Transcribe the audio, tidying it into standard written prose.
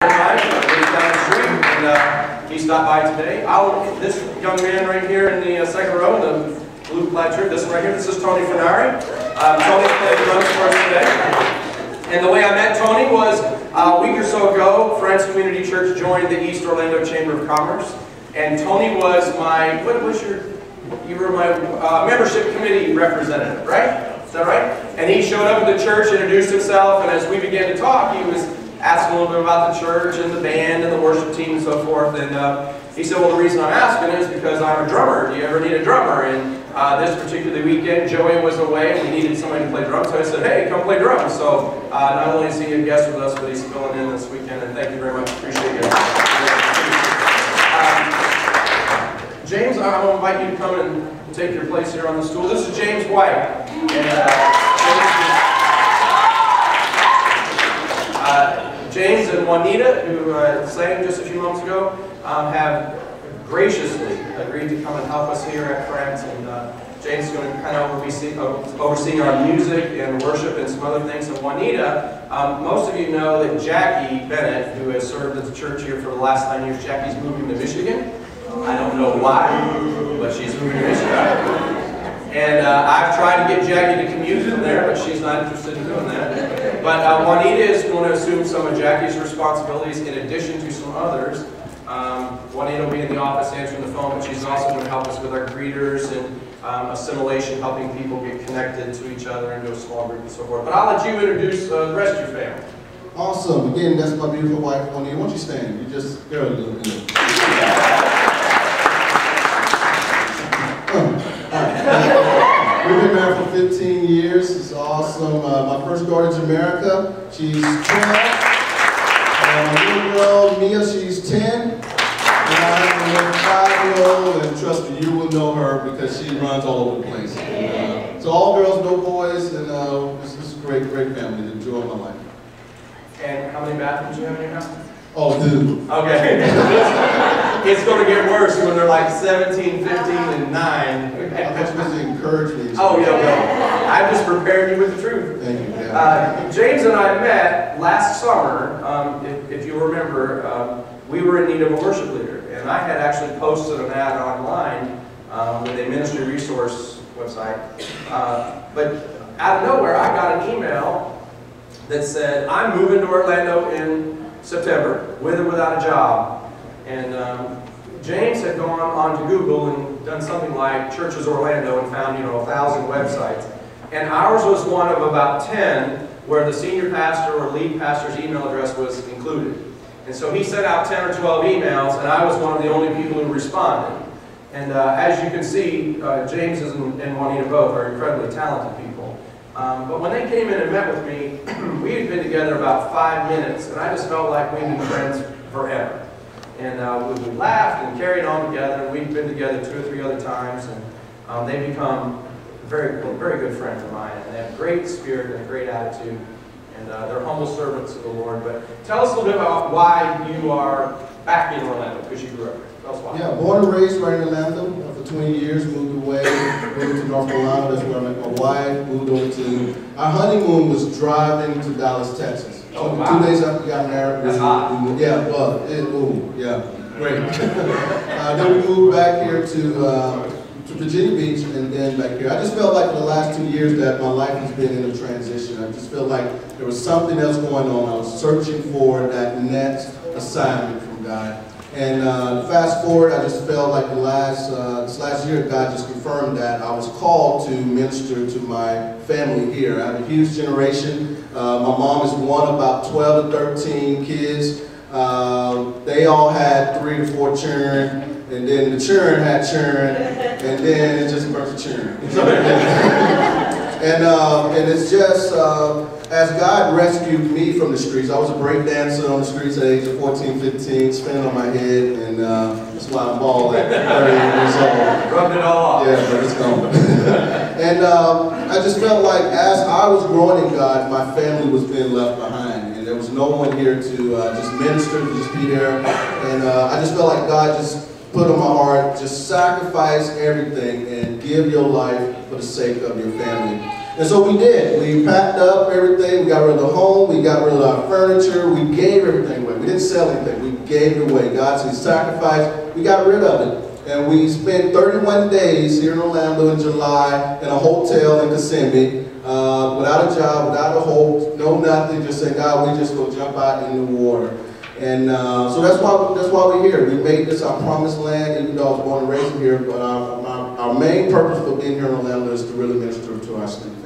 mine. He's down the street, and he stopped by today. This young man right here in the second row, in the blue plaid shirt, this one right here, this is Tony Fenari. Tony played drums for us today. And the way I met Tony was a week or so ago, Friends Community Church joined the East Orlando Chamber of Commerce. And Tony was my, you were my membership committee representative, right? Is that right? And he showed up at the church, introduced himself, and as we began to talk, he was asking a little bit about the church and the band and the worship team and so forth. And he said, well, the reason I'm asking is because I'm a drummer. Do you ever need a drummer? And this particular weekend, Joey was away and we needed somebody to play drums. So I said, hey, come play drums. So not only is he a guest with us, but he's filling in this weekend. And thank you very much. Appreciate it. James, I'm going to invite you to come and take your place here on the stool. This is James White. James and Juanita, who sang just a few moments ago, have graciously agreed to come and help us here at Friends. And James is going to kind of oversee our music and worship and some other things. And Juanita, most of you know that Jackie Bennett, who has served at the church here for the last 9 years, Jackie's moving to Michigan. I don't know why, but she's moving to Michigan. And I've tried to get Jackie to commute from there, but she's not interested in doing that. But Juanita is going to assume some of Jackie's responsibilities in addition to some others. Juanita will be in the office answering the phone, but she's also going to help us with our greeters and assimilation, helping people get connected to each other into a small group and so forth. But I'll let you introduce the rest of your family. Awesome. Again, that's my beautiful wife, Juanita. Why don't you stand? You just go a little bit. We've been married for 15 years. It's awesome. My first daughter is America. She's 12. My little girl, Mia, she's 10. And I have a 5-year-old, and trust me, you will know her because she runs all over the place. So all girls, no boys, and this is a great, great family. Enjoy my life. And how many bathrooms do you have in your house? Oh, dude. Okay. It's going to get worse when they're like 17, 15, and 9. I'm supposed to encourage me. Oh, yeah, well, I'm just preparing you with the truth. Thank you. Yeah. James and I met last summer. If you remember, we were in need of a worship leader. And I had actually posted an ad online with a ministry resource website. But out of nowhere, I got an email that said, I'm moving to Orlando in September, with or without a job. And James had gone on to Google and done something like Churches Orlando and found, 1,000 websites. And ours was one of about 10 where the senior pastor or lead pastor's email address was included. And so he sent out 10 or 12 emails, and I was one of the only people who responded. And as you can see, James and Juanita both are incredibly talented people. But when they came in and met with me, we had been together about 5 minutes, and I just felt like we'd been friends forever. And we laughed and carried on together, and we'd been together 2 or 3 other times, and they've become very, very good friends of mine. And they have great spirit and a great attitude, and they're humble servants of the Lord. But tell us a little bit about why you are back in Orlando, because you grew up here. Tell us why. Yeah, born and raised right in Orlando for 20 years, moved away, moved to North Carolina. That's where I met my wife, moved over to, our honeymoon was driving to Dallas, Texas. Oh, wow. 2 days after we got married. That's hot. Yeah, well, yeah, great. Then we moved back here to Virginia Beach and then back here. I just felt like for the last 2 years that my life has been in a transition. I just felt like there was something else going on. I was searching for that next assignment from God. And fast forward, I just felt like this last year, God just confirmed that I was called to minister to my family here. I have a huge generation. My mom is one of about 12 to 13 kids. They all had 3 to 4 children, and then the children had children, and then it's just a bunch of children. And it's just, as God rescued me from the streets, I was a break dancer on the streets at the age of 14, 15, spinning on my head, and that's why I'm bald at 30 years old. Rubbed it all off. Yeah, but it's gone. And I just felt like as I was growing in God, my family was being left behind, and there was no one here to just minister, to just be there. And I just felt like God just put on my heart, just sacrifice everything and give your life for the sake of your family. And so we did. We packed up everything. We got rid of the home. We got rid of our furniture. We gave everything away. We didn't sell anything. We gave it away. God said sacrifice. We got rid of it. And we spent 31 days here in Orlando in July in a hotel in Kissimmee, without a job, without a hope, no nothing, just saying, God, we just go jump out in the water. And so that's why we're here. We made this our promised land, even though I was born and raised here, but our main purpose for being here in Orlando is to really minister to our students.